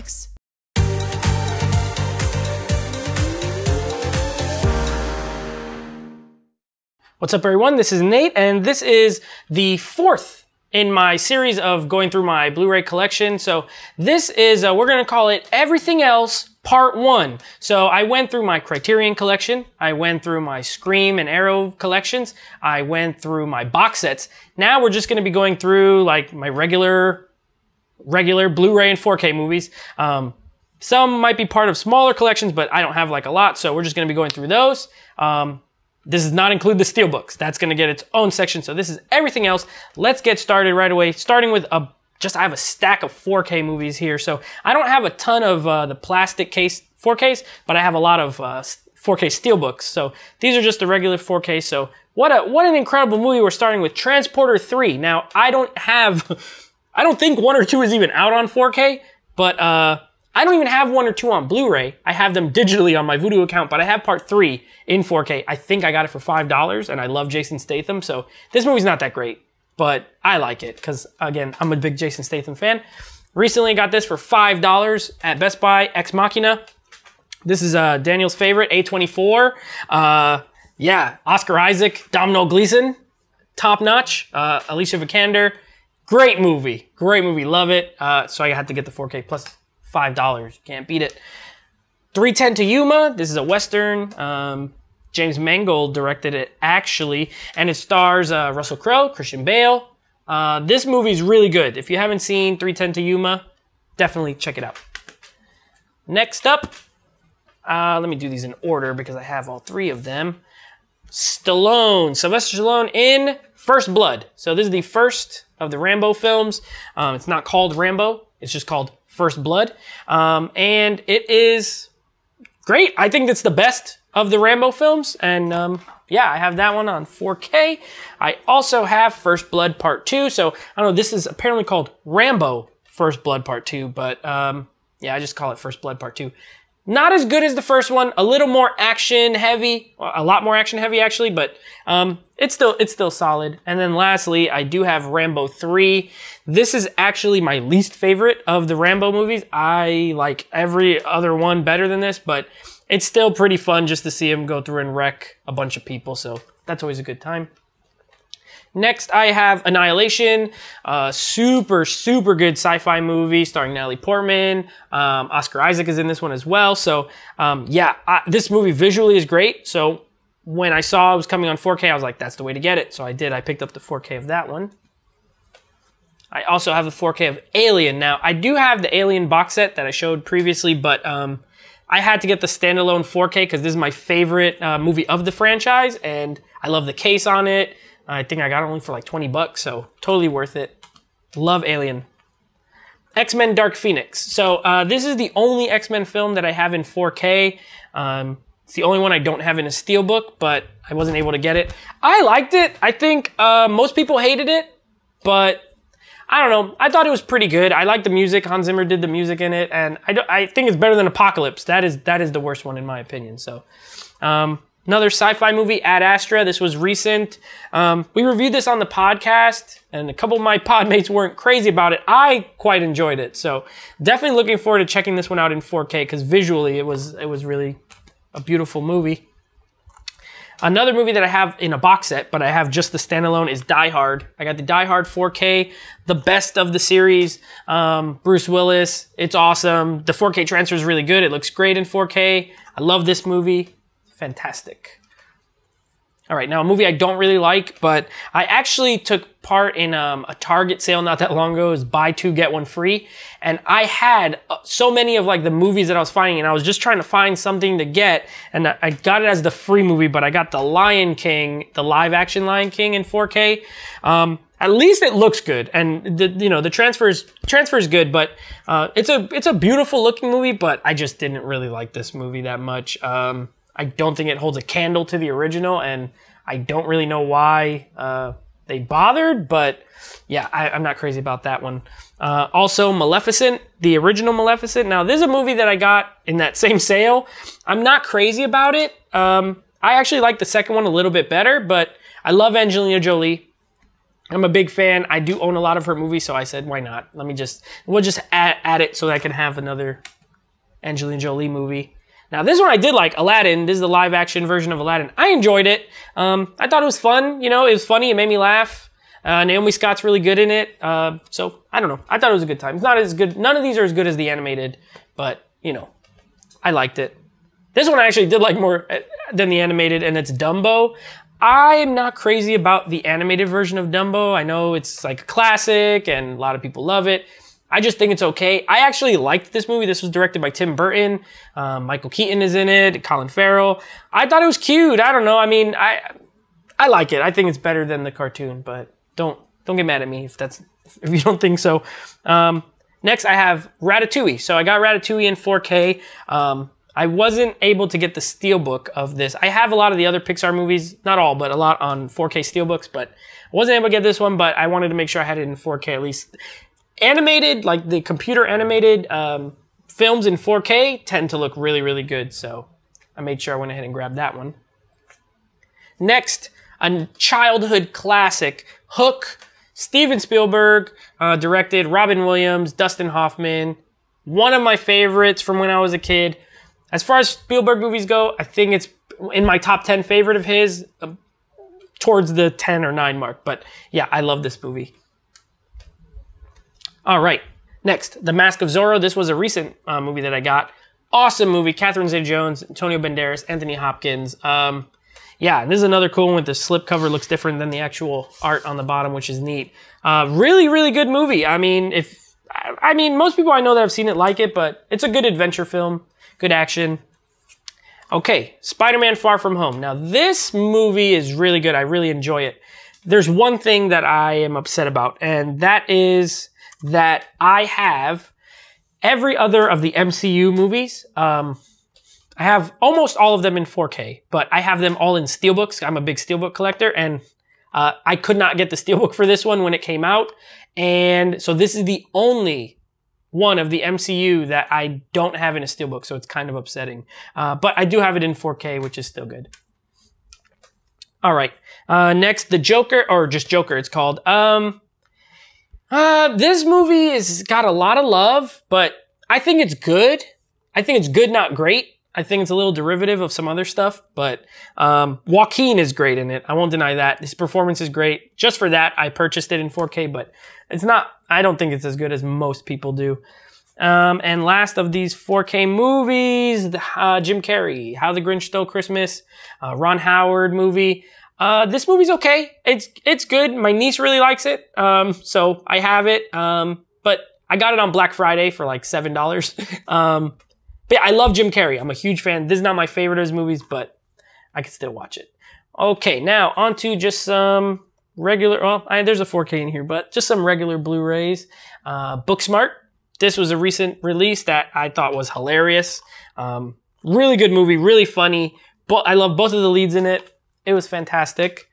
breaks. What's up, everyone? This is Nate, and this is the fourth in my series of going through my Blu Ray collection. So this is, we're gonna call it Everything Else Part 1. So I went through my Criterion collection, I went through my Scream and Arrow collections, I went through my box sets. Now we're just gonna be going through like my regular Blu-ray and 4K movies. Some might be part of smaller collections, but I don't have like a lot, so we're just gonna be going through those. This does not include the steelbooks. That's gonna get its own section, so this is everything else. Let's get started right away, starting with I have a stack of 4K movies here. So I don't have a ton of the plastic case 4Ks, but I have a lot of 4K steelbooks. So these are just the regular 4K. So what an incredible movie. We're starting with Transporter 3. Now, I don't think 1 or 2 is even out on 4K, but I don't even have 1 or 2 on Blu-ray. I have them digitally on my Vudu account, but I have part 3 in 4K. I think I got it for $5, and I love Jason Statham, so this movie's not that great, but I like it, because, again, I'm a big Jason Statham fan. Recently got this for $5 at Best Buy, Ex Machina. This is Daniel's favorite, A24. Yeah, Oscar Isaac, Domhnall Gleeson, top notch. Alicia Vikander, great movie, love it. So I had to get the 4K plus $5, can't beat it. 3:10 to Yuma, this is a Western. James Mangold directed it, actually, and it stars Russell Crowe, Christian Bale. This movie's really good. If you haven't seen 3:10 to Yuma, definitely check it out. Next up, let me do these in order because I have all 3 of them. Sylvester Stallone in First Blood. So this is the first of the Rambo films. It's not called Rambo, it's just called First Blood. And it is great. I think it's the best of the Rambo films. And yeah, I have that one on 4K. I also have First Blood Part 2. So I don't know, this is apparently called Rambo First Blood Part 2. But yeah, I just call it First Blood Part 2. Not as good as the first one, a little more action heavy, a lot more action heavy actually, but it's still solid. And then lastly, I do have Rambo 3. This is actually my least favorite of the Rambo movies. I like every other one better than this, but it's still pretty fun just to see him go through and wreck a bunch of people, so that's always a good time. Next, I have Annihilation, super good sci-fi movie starring Natalie Portman. Oscar Isaac is in this one as well. So yeah, this movie visually is great. So when I saw it was coming on 4K, I was like, that's the way to get it. So I did. I picked up the 4K of that one. I also have the 4K of Alien. Now, I do have the Alien box set that I showed previously, but I had to get the standalone 4K because this is my favorite movie of the franchise, and I love the case on it. I think I got it only for like 20 bucks, so totally worth it. Love Alien. X-Men Dark Phoenix. So this is the only X-Men film that I have in 4K. It's the only one I don't have in a steelbook, but I wasn't able to get it. I liked it. I think most people hated it, but I don't know. I thought it was pretty good. I like the music. Hans Zimmer did the music in it, and I think it's better than Apocalypse. That is the worst one in my opinion. So another sci-fi movie, Ad Astra. This was recent. We reviewed this on the podcast, and a couple of my podmates weren't crazy about it. I quite enjoyed it, so definitely looking forward to checking this one out in 4K because visually it was really a beautiful movie. Another movie that I have in a box set, but I have just the standalone, is Die Hard. I got the Die Hard 4K, the best of the series. Bruce Willis, it's awesome. The 4K transfer is really good. It looks great in 4K. I love this movie. Fantastic. All right, now a movie I don't really like, but I actually took part in a Target sale not that long ago. It was buy 2, get 1 free. And I had so many of like the movies that I was finding, and I was just trying to find something to get. And I got it as the free movie, but I got the Lion King, the live action Lion King in 4K. At least it looks good. And the transfer is good, but it's a beautiful looking movie, but I just didn't really like this movie that much. I don't think it holds a candle to the original, and I don't really know why they bothered, but yeah, I'm not crazy about that one. Also, Maleficent, the original Maleficent. Now, this is a movie that I got in that same sale. I'm not crazy about it. I actually like the second one a little bit better, but I love Angelina Jolie. I'm a big fan. I do own a lot of her movies, so I said, why not? We'll just add it so that I can have another Angelina Jolie movie. Now, this one I did like, Aladdin. This is the live-action version of Aladdin. I enjoyed it. I thought it was fun. You know, it was funny. It made me laugh. Naomi Scott's really good in it. So, I don't know. I thought it was a good time. It's not as good. None of these are as good as the animated, but, you know, I liked it. This one I actually did like more than the animated, and it's Dumbo. I'm not crazy about the animated version of Dumbo. I know it's like a classic, and a lot of people love it. I just think it's okay. I actually liked this movie. This was directed by Tim Burton. Michael Keaton is in it. Colin Farrell. I thought it was cute. I don't know. I mean, I like it. I think it's better than the cartoon, but don't get mad at me if you don't think so. Next, I have Ratatouille. So I got Ratatouille in 4K. I wasn't able to get the steelbook of this. I have a lot of the other Pixar movies, not all, but a lot on 4K steelbooks, but I wasn't able to get this one, but I wanted to make sure I had it in 4K at least. Animated, like the computer animated films in 4K tend to look really, really good, so I made sure I went ahead and grabbed that one. Next, a childhood classic, Hook. Steven Spielberg directed, Robin Williams, Dustin Hoffman. One of my favorites from when I was a kid. As far as Spielberg movies go, I think it's in my top 10 favorite of his, towards the 10 or 9 mark. But yeah, I love this movie. All right, next, The Mask of Zorro. This was a recent movie that I got. Awesome movie. Catherine Zeta-Jones, Antonio Banderas, Anthony Hopkins. Yeah, this is another cool one with the slipcover. Looks different than the actual art on the bottom, which is neat. Really, really good movie. I mean, most people I know that have seen it like it, but it's a good adventure film. Good action. Okay, Spider-Man Far From Home. Now, this movie is really good. I really enjoy it. There's one thing that I am upset about, and that is that I have every other of the MCU movies. I have almost all of them in 4K, but I have them all in steelbooks. I'm a big steelbook collector, and I could not get the steelbook for this one when it came out. And so this is the only one of the MCU that I don't have in a steelbook, so it's kind of upsetting. But I do have it in 4K, which is still good. All right. Next, The Joker, or just Joker, it's called. This movie has got a lot of love, but I think it's good. I think it's good, not great. I think it's a little derivative of some other stuff, but Joaquin is great in it. I won't deny that. His performance is great. Just for that, I purchased it in 4K, but it's not, I don't think it's as good as most people do. And last of these 4K movies, Jim Carrey, How the Grinch Stole Christmas, Ron Howard movie. This movie's okay. It's good. My niece really likes it. So I have it. But I got it on Black Friday for like $7. But yeah, I love Jim Carrey. I'm a huge fan. This is not my favorite of his movies, but I can still watch it. Okay, now on to just some regular, there's a 4K in here, but just some regular Blu-rays. Booksmart. This was a recent release that I thought was hilarious. Really good movie, really funny. But I love both of the leads in it. It was fantastic.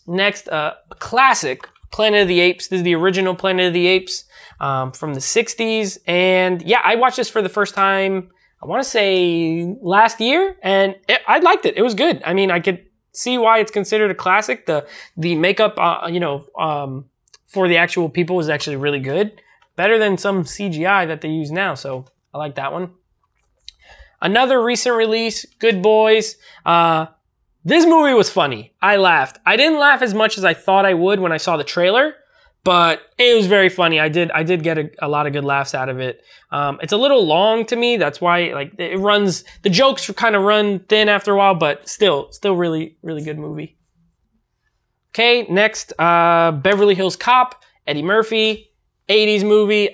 Next, a classic, Planet of the Apes. This is the original Planet of the Apes from the 60s. And yeah, I watched this for the first time, I want to say last year, and I liked it. It was good. I mean, I could see why it's considered a classic. The makeup, for the actual people was actually really good. Better than some CGI that they use now, so I like that one. Another recent release, Good Boys. This movie was funny. I laughed. I didn't laugh as much as I thought I would when I saw the trailer, but it was very funny. I did get a lot of good laughs out of it. It's a little long to me. That's why the jokes kind of run thin after a while, but still really, really good movie. Okay, next, Beverly Hills Cop, Eddie Murphy, 80s movie.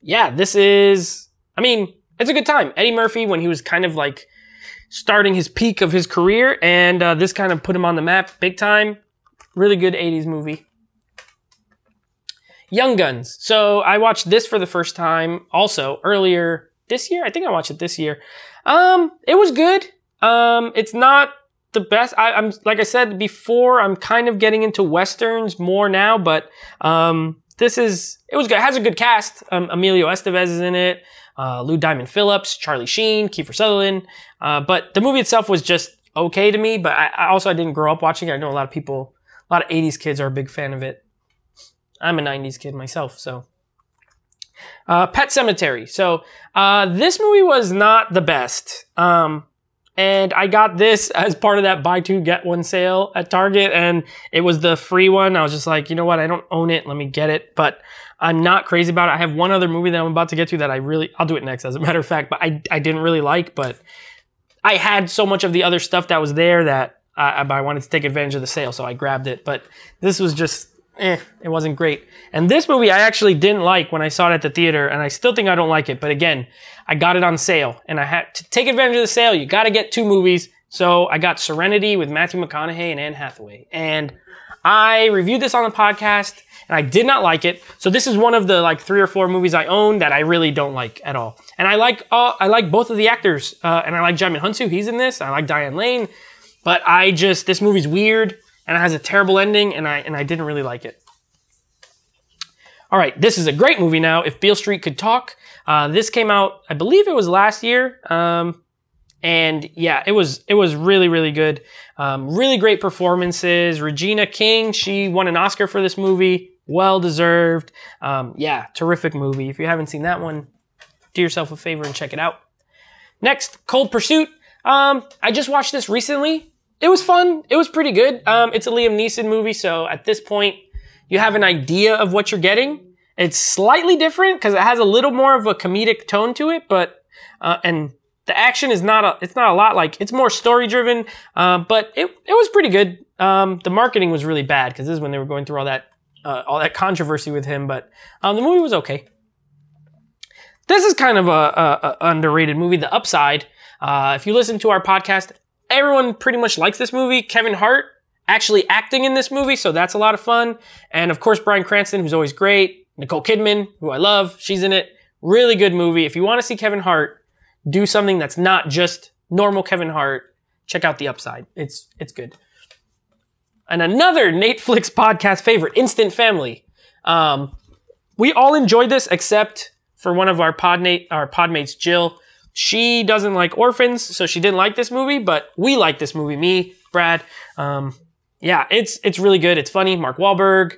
Yeah, this is, it's a good time. Eddie Murphy, when he was kind of like starting his peak of his career, and this kind of put him on the map big time. Really good 80s movie. Young Guns. So I watched this for the first time also earlier this year. I think I watched it this year. It was good. It's not the best. I'm like I said before, I'm kind of getting into Westerns more now, but it was good. It has a good cast. Emilio Estevez is in it. Lou Diamond Phillips, Charlie Sheen, Kiefer Sutherland. But the movie itself was just okay to me, but I didn't grow up watching it. I know a lot of people A lot of 80s kids are a big fan of it. I'm a 90s kid myself, so. Pet Sematary. So, this movie was not the best. And I got this as part of that buy two, get one sale at Target, and it was the free one. I was just like, you know what? I don't own it. Let me get it. But I'm not crazy about it. I have one other movie that I'm about to get to that I'll do it next, as a matter of fact, but I didn't really like, but I had so much of the other stuff that was there that I wanted to take advantage of the sale, so I grabbed it. But this was just, it wasn't great. And this movie I actually didn't like when I saw it at the theater, and I still think I don't like it. But again, I got it on sale, and I had to take advantage of the sale. You got to get 2 movies. So I got Serenity with Matthew McConaughey and Anne Hathaway. And I reviewed this on the podcast, and I did not like it. So this is one of the like 3 or 4 movies I own that I really don't like at all. And I like both of the actors, and I like Jaimin Hunsu. He's in this. I like Diane Lane. But this movie's weird, and it has a terrible ending, and I didn't really like it. All right, this is a great movie now, If Beale Street Could Talk. This came out, I believe it was last year. And yeah, it was really, really good. Really great performances. Regina King, she won an Oscar for this movie. Well deserved. Yeah, terrific movie. If you haven't seen that one, do yourself a favor and check it out. Next, Cold Pursuit. I just watched this recently. It was fun. It was pretty good. It's a Liam Neeson movie, so at this point, you have an idea of what you're getting. It's slightly different because it has a little more of a comedic tone to it, but and the action is it's not a lot like, it's more story driven, but it was pretty good. The marketing was really bad because this is when they were going through all that controversy with him, but the movie was okay. This is kind of a underrated movie, The Upside. If you listen to our podcast, everyone pretty much likes this movie. Kevin Hart actually acting in this movie, so that's a lot of fun. And of course, Bryan Cranston, who's always great. Nicole Kidman, who I love, she's in it. Really good movie. If you want to see Kevin Hart do something that's not just normal Kevin Hart, check out The Upside. It's good. And another Netflix podcast favorite, Instant Family. We all enjoyed this except for one of our podmates, Jill. She doesn't like orphans, so she didn't like this movie, but we like this movie. Me, Brad. Yeah, it's really good. It's funny. Mark Wahlberg,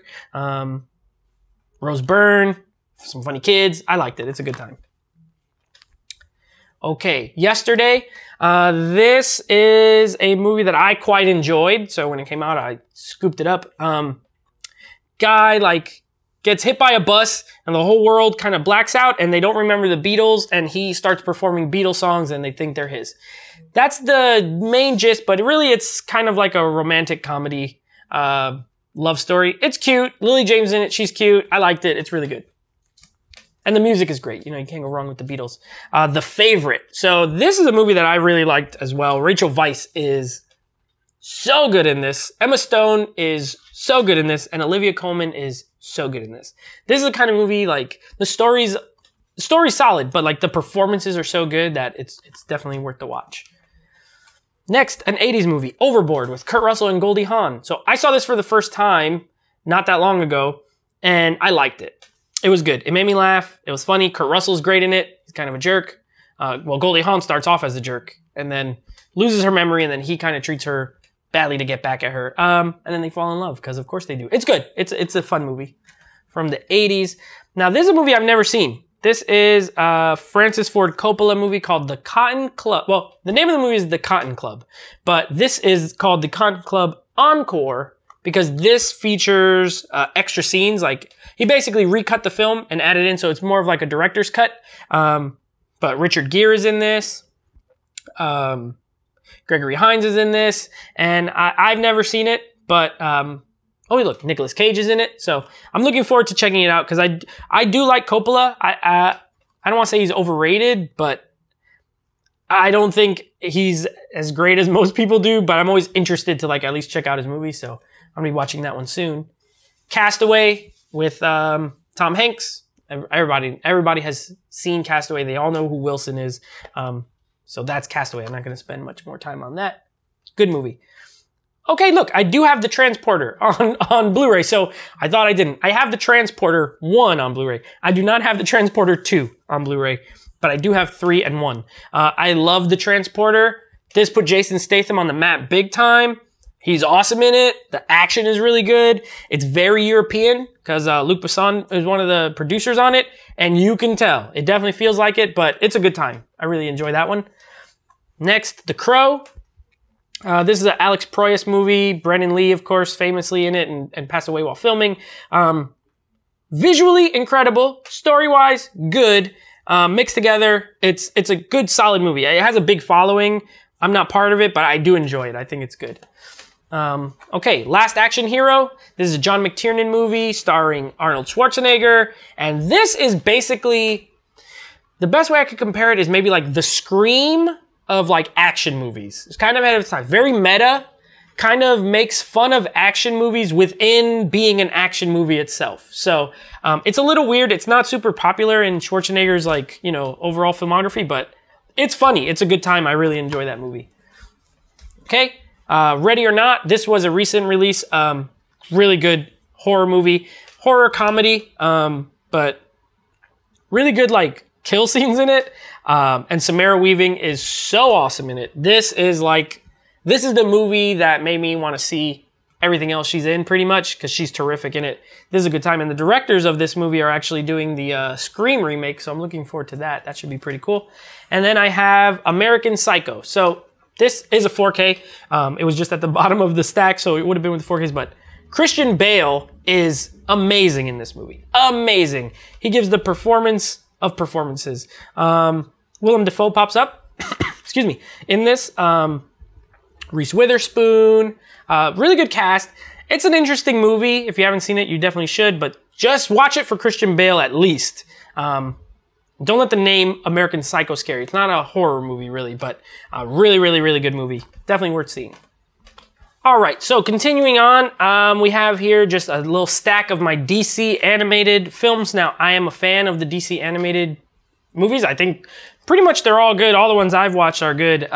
Rose Byrne, some funny kids. I liked it. It's a good time. Okay, Yesterday. This is a movie that I quite enjoyed. So when it came out, I scooped it up. Guy gets hit by a bus and the whole world kind of blacks out and they don't remember the Beatles, and he starts performing Beatles songs and they think they're his. That's the main gist, but really it's kind of like a romantic comedy love story. It's cute. Lily James in it. She's cute. I liked it. It's really good. And the music is great. You know, you can't go wrong with the Beatles. The Favorite. So this is a movie that I really liked as well. Rachel Weisz is so good in this. Emma Stone is so good in this. And Olivia Colman is so good in this. This is the kind of movie, like, the story's solid, but like the performances are so good that it's definitely worth the watch. Next, an 80s movie, Overboard, with Kurt Russell and Goldie Hawn. So I saw this for the first time not that long ago, and I liked it. It was good. It made me laugh. It was funny. Kurt Russell's great in it. He's kind of a jerk. Well, Goldie Hawn starts off as a jerk and then loses her memory, and then he kind of treats her badly to get back at her. And then they fall in love, because of course they do. It's good. It's a fun movie from the 80s. Now, this is a movie I've never seen. This is a Francis Ford Coppola movie called The Cotton Club. Well, the name of the movie is The Cotton Club, but this is called The Cotton Club Encore because this features extra scenes. Like, he basically recut the film and added in, so it's more of like a director's cut. But Richard Gere is in this. Gregory Hines is in this. And I've never seen it, but oh, look, Nicolas Cage is in it. So I'm looking forward to checking it out because I do like Coppola. I don't want to say he's overrated, but I don't think he's as great as most people do, but I'm always interested to like at least check out his movies. So I'm going to be watching that one soon. Castaway with Tom Hanks. Everybody has seen Castaway. They all know who Wilson is. So that's Castaway. I'm not going to spend much more time on that. Good movie. Okay, look, I do have The Transporter on Blu-ray, so I thought I didn't. I have The Transporter 1 on Blu-ray. I do not have The Transporter 2 on Blu-ray, but I do have 3 and 1. I love The Transporter. This put Jason Statham on the map big time. He's awesome in it. The action is really good. It's very European because Luc Besson is one of the producers on it, and you can tell. It definitely feels like it, but it's a good time. I really enjoy that one. Next, The Crow. This is an Alex Proyas movie. Brendan Lee, of course, famously in it and passed away while filming. Visually incredible. Story-wise, good. Mixed together, it's a good, solid movie. It has a big following. I'm not part of it, but I do enjoy it. I think it's good. Okay, Last Action Hero. This is a John McTiernan movie starring Arnold Schwarzenegger. And this is basically, the best way I could compare it is maybe like the Scream of like action movies. It's kind of ahead of its time. Very meta. Kind of makes fun of action movies within being an action movie itself. So, it's a little weird. It's not super popular in Schwarzenegger's like, you know, overall filmography, but it's funny. It's a good time. I really enjoy that movie. Okay. Ready or Not. This was a recent release. Really good horror movie. Horror comedy. But really good like kill scenes in it. And Samara Weaving is so awesome in it. This is the movie that made me want to see everything else she's in pretty much because she's terrific in it. This is a good time. And the directors of this movie are actually doing the Scream remake. So I'm looking forward to that. That should be pretty cool. And then I have American Psycho. So this is a 4K. It was just at the bottom of the stack, so it would have been with the 4Ks. But Christian Bale is amazing in this movie. Amazing. He gives the performance of performances. Willem Dafoe pops up. Excuse me. In this, Reese Witherspoon. Really good cast. It's an interesting movie. If you haven't seen it, you definitely should. But just watch it for Christian Bale at least. Don't let the name American Psycho scare you. It's not a horror movie, really, but a really, really, really good movie. Definitely worth seeing. All right, so continuing on, we have here just a little stack of my DC animated films. Now, I am a fan of the DC animated movies. I think pretty much they're all good. All the ones I've watched are good.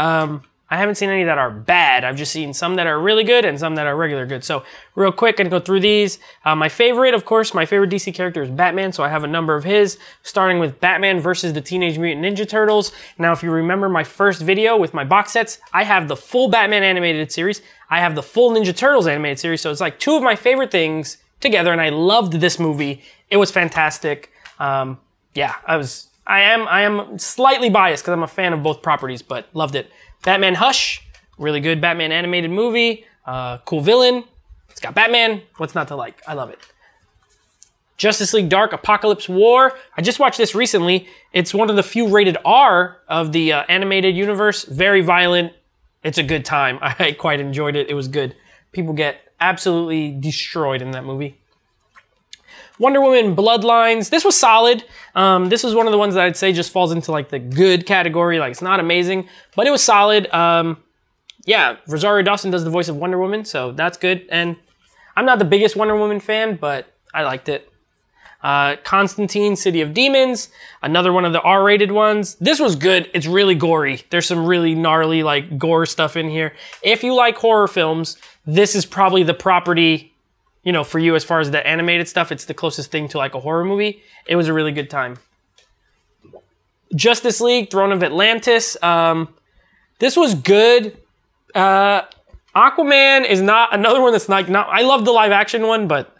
I haven't seen any that are bad. I've just seen some that are really good and some that are regular good. So real quick, I'm gonna go through these. My favorite, of course, my favorite DC character is Batman. So I have a number of his, starting with Batman versus the Teenage Mutant Ninja Turtles. Now, if you remember my first video with my box sets, I have the full Batman animated series. I have the full Ninja Turtles animated series. So it's like two of my favorite things together. And I loved this movie. It was fantastic. Yeah, I am slightly biased because I'm a fan of both properties, but loved it. Batman Hush, really good Batman animated movie. Cool villain. It's got Batman. What's not to like? I love it. Justice League Dark Apocalypse War. I just watched this recently. It's one of the few rated R of the animated universe. Very violent. It's a good time. I quite enjoyed it. It was good. People get absolutely destroyed in that movie. Wonder Woman Bloodlines. This was solid. This was one of the ones that I'd say just falls into like the good category. Like it's not amazing, but it was solid. Yeah, Rosario Dawson does the voice of Wonder Woman, so that's good. And I'm not the biggest Wonder Woman fan, but I liked it. Constantine, City of Demons. Another one of the R-rated ones. This was good. It's really gory. There's some really gnarly like gore stuff in here. If you like horror films, this is probably the property, you know, for you as far as the animated stuff. It's the closest thing to like a horror movie. It was a really good time. Justice League, Throne of Atlantis. This was good. Aquaman is not another one that's not. I love the live action one, but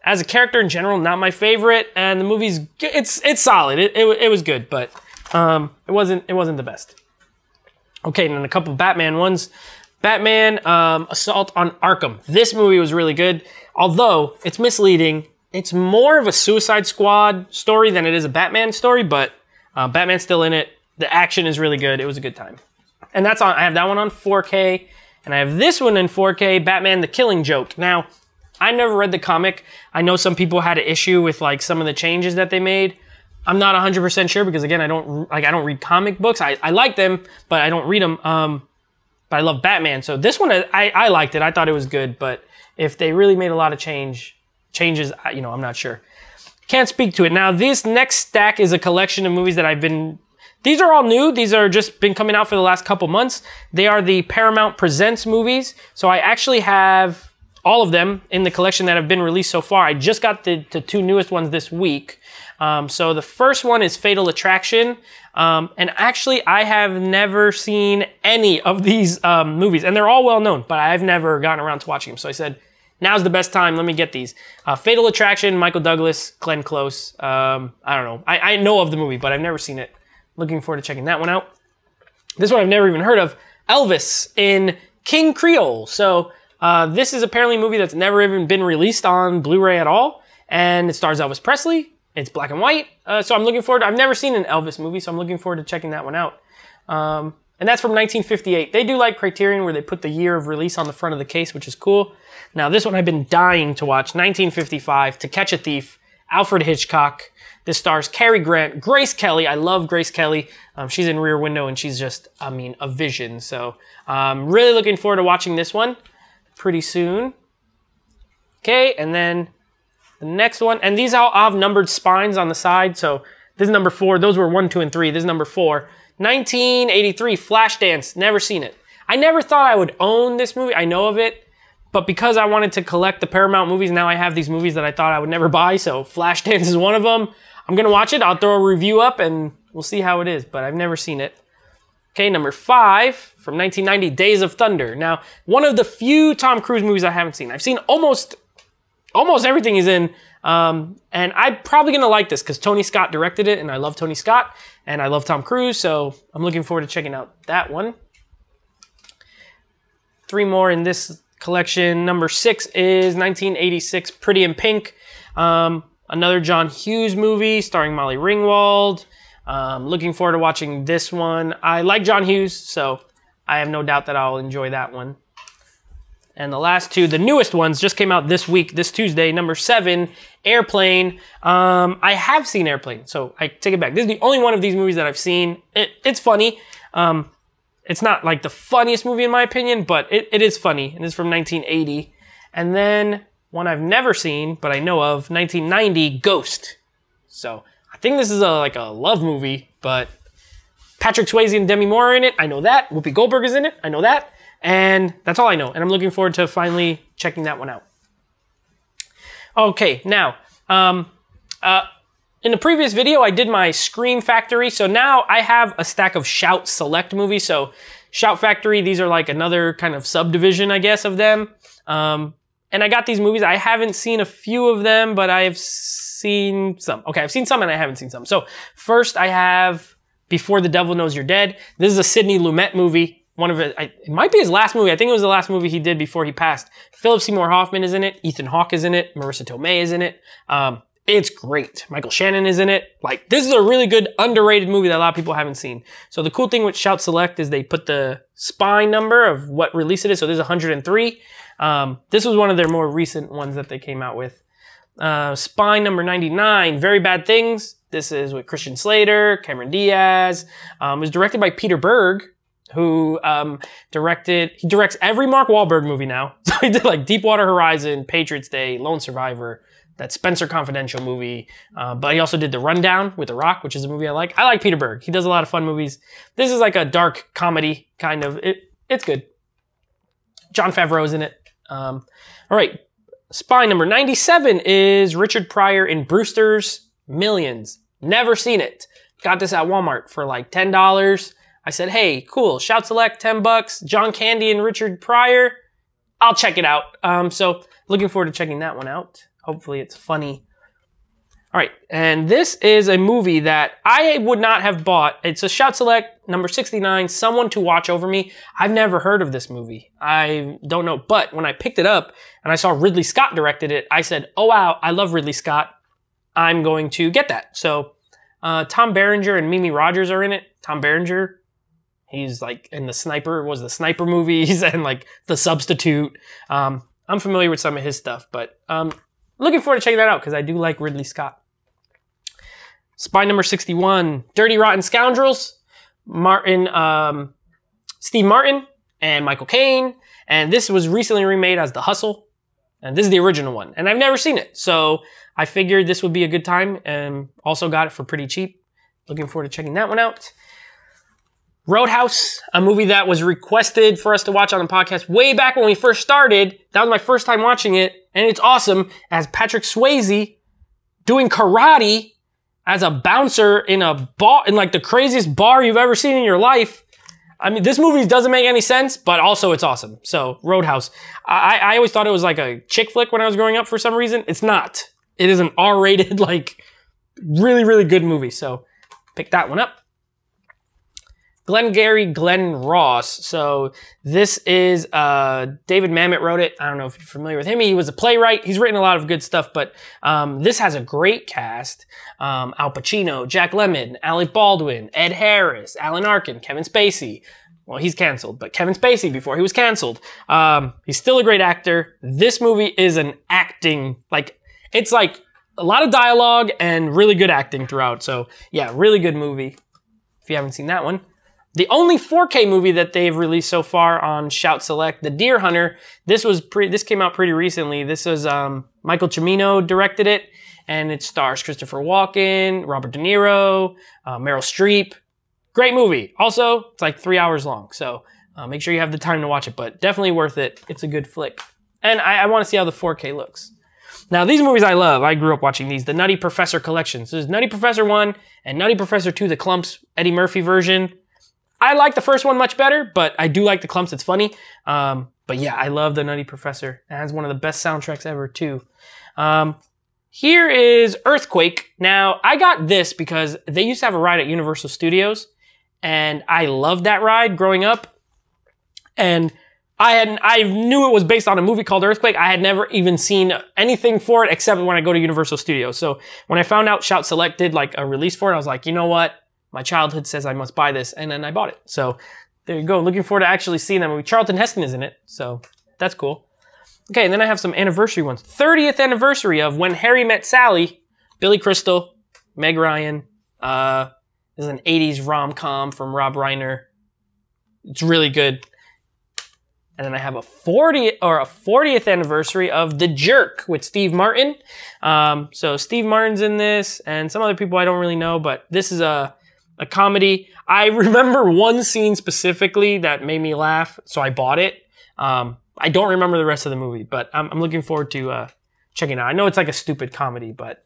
as a character in general, not my favorite. And the movie's it's solid. It was good, but it wasn't the best. Okay, and then a couple Batman ones. Batman Assault on Arkham. This movie was really good. Although it's misleading, it's more of a Suicide Squad story than it is a Batman story, but Batman's still in it. The action is really good. It was a good time. And that's on, I have that one on 4K, and I have this one in 4K, Batman the Killing Joke. Now, I never read the comic. I know some people had an issue with like some of the changes that they made. I'm not 100% sure because again, I don't read comic books. I like them, but I don't read them. But I love Batman. So this one, I liked it. I thought it was good, but if they really made a lot of changes, you know, I'm not sure. Can't speak to it. Now, this next stack is a collection of movies that these are all new. These are just been coming out for the last couple months. They are the Paramount Presents movies. So I actually have all of them in the collection that have been released so far. I just got the two newest ones this week. So the first one is Fatal Attraction. And actually, I have never seen any of these movies. And they're all well known, but I've never gotten around to watching them. So I said, now's the best time. Let me get these. Fatal Attraction, Michael Douglas, Glenn Close. I don't know. I know of the movie, but I've never seen it. Looking forward to checking that one out. This one I've never even heard of. Elvis in King Creole. So this is apparently a movie that's never even been released on Blu-ray at all. And it stars Elvis Presley. It's black and white. So I'm looking forward to, I've never seen an Elvis movie, so I'm looking forward to checking that one out. And that's from 1958. They do like Criterion where they put the year of release on the front of the case, which is cool. Now this one I've been dying to watch. 1955, To Catch a Thief, Alfred Hitchcock. This stars Cary Grant, Grace Kelly. I love Grace Kelly. She's in Rear Window and she's just, I mean, a vision. So I'm really looking forward to watching this one pretty soon. Okay, and then the next one, and these all have numbered spines on the side. So this is number 4. Those were 1, 2, and 3. This is number 4. 1983, Flashdance. Never seen it. I never thought I would own this movie. I know of it, but because I wanted to collect the Paramount movies, now I have these movies that I thought I would never buy. So Flashdance is one of them. I'm going to watch it. I'll throw a review up and we'll see how it is, but I've never seen it. Okay, number 5 from 1990, Days of Thunder. Now, one of the few Tom Cruise movies I haven't seen. I've seen almost everything he's in, and I'm probably going to like this because Tony Scott directed it, and I love Tony Scott, and I love Tom Cruise, so I'm looking forward to checking out that one. 3 more in this collection. Number 6 is 1986, Pretty in Pink. Another John Hughes movie starring Molly Ringwald. Looking forward to watching this one. I like John Hughes, so I have no doubt that I'll enjoy that one. And the last 2, the newest ones, just came out this week, this Tuesday. Number 7, Airplane. I have seen Airplane, so I take it back. This is the only one of these movies that I've seen. It's funny. It's not like the funniest movie in my opinion, but it is funny. And it's from 1980. And then one I've never seen, but I know of, 1990, Ghost. So I think this is like a love movie, but Patrick Swayze and Demi Moore are in it. I know that. Whoopi Goldberg is in it. I know that. And that's all I know. And I'm looking forward to finally checking that one out. Okay, now, in the previous video, I did my Scream Factory. So now I have a stack of Shout Select movies. So Shout Factory, these are like another kind of subdivision, I guess, of them. And I got these movies. I haven't seen a few of them, but I have seen some. Okay, I've seen some and I haven't seen some. So first I have Before the Devil Knows You're Dead. This is a Sidney Lumet movie. One of it might be his last movie. I think it was the last movie he did before he passed. Philip Seymour Hoffman is in it. Ethan Hawke is in it. Marissa Tomei is in it. It's great. Michael Shannon is in it. Like, this is a really good, underrated movie that a lot of people haven't seen. So the cool thing with Shout Select is they put the spine number of what release it is. So this is 103. This was one of their more recent ones that they came out with. Spine number 99, Very Bad Things. This is with Christian Slater, Cameron Diaz. It was directed by Peter Berg, who he directs every Mark Wahlberg movie now. So he did like Deepwater Horizon, Patriots Day, Lone Survivor, that Spencer Confidential movie. But he also did The Rundown with The Rock, which is a movie I like. I like Peter Berg. He does a lot of fun movies. This is like a dark comedy, kind of. It's good. Jon Favreau's in it. All right. Spine number 97 is Richard Pryor in Brewster's Millions. Never seen it. Got this at Walmart for like $10. I said, hey, cool, Shout Select, $10, John Candy and Richard Pryor. I'll check it out. So looking forward to checking that one out. Hopefully it's funny. All right, and this is a movie that I would not have bought. It's a Shout Select, number 69, Someone to Watch Over Me. I've never heard of this movie. I don't know, but when I picked it up and I saw Ridley Scott directed it, I said, oh wow, I love Ridley Scott. I'm going to get that. So Tom Berenger and Mimi Rogers are in it. Tom Berenger, he's like in the Sniper movies and like The Substitute. I'm familiar with some of his stuff, but looking forward to checking that out because I do like Ridley Scott. Spine number 61, Dirty Rotten Scoundrels, Steve Martin and Michael Caine. And this was recently remade as The Hustle. And this is the original one. And I've never seen it. So I figured this would be a good time and also got it for pretty cheap. Looking forward to checking that one out. Roadhouse, a movie that was requested for us to watch on the podcast way back when we first started. That was my first time watching it, and it's awesome. It has Patrick Swayze doing karate as a bouncer in a bar, in like the craziest bar you've ever seen in your life. I mean, this movie doesn't make any sense, but also it's awesome. So, Roadhouse. I always thought it was like a chick flick when I was growing up for some reason. It's not. It is an R-rated, like, really, really good movie. So, pick that one up. Glengarry Glen Ross. So this is, David Mamet wrote it. I don't know if you're familiar with him. He was a playwright. He's written a lot of good stuff, but this has a great cast. Al Pacino, Jack Lemmon, Alec Baldwin, Ed Harris, Alan Arkin, Kevin Spacey. Well, he's canceled, but Kevin Spacey before he was canceled. He's still a great actor. This movie is an acting, like, it's like a lot of dialogue and really good acting throughout. So yeah, really good movie if you haven't seen that one. The only 4K movie that they've released so far on Shout Select, The Deer Hunter. This came out pretty recently. This was Michael Cimino directed it, and it stars Christopher Walken, Robert De Niro, Meryl Streep. Great movie. Also, it's like 3 hours long, so make sure you have the time to watch it, but definitely worth it. It's a good flick. And I want to see how the 4K looks. Now, these movies I love. I grew up watching these. The Nutty Professor Collection. So there's Nutty Professor 1 and Nutty Professor 2, the Clumps Eddie Murphy version. I like the first one much better, but I do like the Clumps. It's funny. But yeah, I love the Nutty Professor. It has one of the best soundtracks ever, too. Here is Earthquake. Now, I got this because they used to have a ride at Universal Studios, and I loved that ride growing up. And I knew it was based on a movie called Earthquake. I had never even seen anything for it except when I go to Universal Studios. So when I found out Shout Select did like a release for it, I was like, you know what? My childhood says I must buy this, and then I bought it. So there you go. Looking forward to actually seeing that movie. Charlton Heston is in it, so that's cool. Okay, and then I have some anniversary ones. 30th anniversary of When Harry Met Sally. Billy Crystal, Meg Ryan. This is an 80s rom-com from Rob Reiner. It's really good. And then I have a 40th anniversary of The Jerk with Steve Martin. So Steve Martin's in this, and some other people I don't really know, but this is a comedy. I remember one scene specifically that made me laugh, so I bought it. I don't remember the rest of the movie, but I'm looking forward to checking it out. I know it's like a stupid comedy, but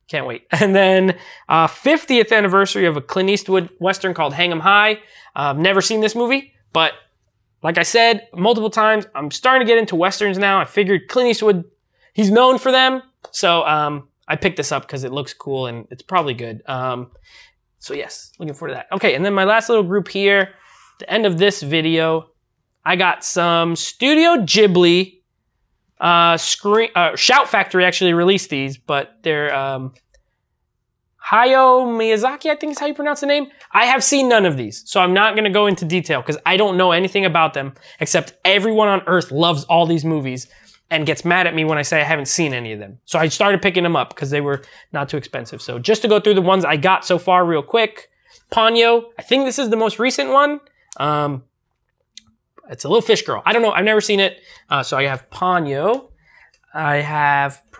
can't wait. And then 50th anniversary of a Clint Eastwood Western called Hang 'em High. Never seen this movie, but like I said multiple times, I'm starting to get into Westerns now. I figured Clint Eastwood, he's known for them, so I picked this up because it looks cool and it's probably good. So yes, looking forward to that. Okay, and then my last little group here, at the end of this video, I got some Studio Ghibli, Shout Factory actually released these, but they're, Hayao Miyazaki, I think is how you pronounce the name. I have seen none of these, so I'm not gonna go into detail because I don't know anything about them, except everyone on earth loves all these movies and gets mad at me when I say I haven't seen any of them. So I started picking them up because they were not too expensive. So just to go through the ones I got so far real quick. Ponyo, I think this is the most recent one. It's a little fish girl. I don't know, I've never seen it. So I have Ponyo. I have I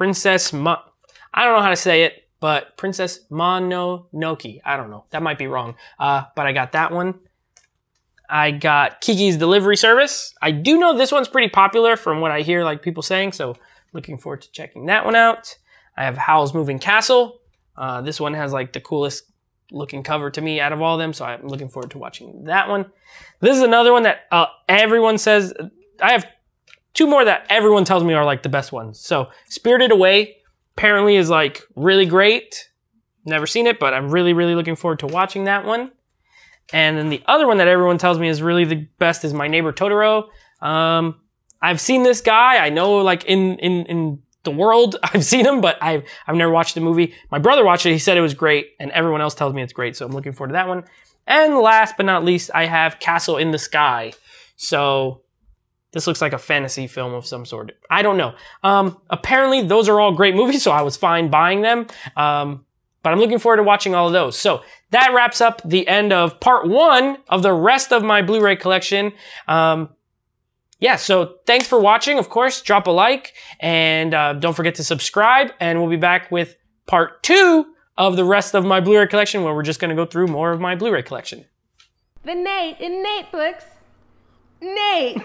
don't know how to say it, but Princess Mononoke. I don't know, that might be wrong. But I got that one. I got Kiki's Delivery Service. I do know this one's pretty popular from what I hear like people saying, so looking forward to checking that one out. I have Howl's Moving Castle. This one has like the coolest looking cover to me out of all of them, so I'm looking forward to watching that one. This is another one that everyone says, I have two more that everyone tells me are like the best ones. So Spirited Away apparently is like really great. Never seen it, but I'm really, really looking forward to watching that one. And then the other one that everyone tells me is really the best is My Neighbor Totoro. I've seen this guy. I know like in the world I've seen him, but I've never watched the movie. My brother watched it. He said it was great, and everyone else tells me it's great, so I'm looking forward to that one. And last but not least, I have Castle in the Sky. So this looks like a fantasy film of some sort. I don't know. Apparently those are all great movies, so I was fine buying them. But I'm looking forward to watching all of those. So that wraps up the end of part 1 of the rest of my Blu-ray collection. Yeah, so thanks for watching. Of course, drop a like and don't forget to subscribe. And we'll be back with part 2 of the rest of my Blu-ray collection, where we're just going to go through more of my Blu-ray collection. The Nate in Nate books. Nate.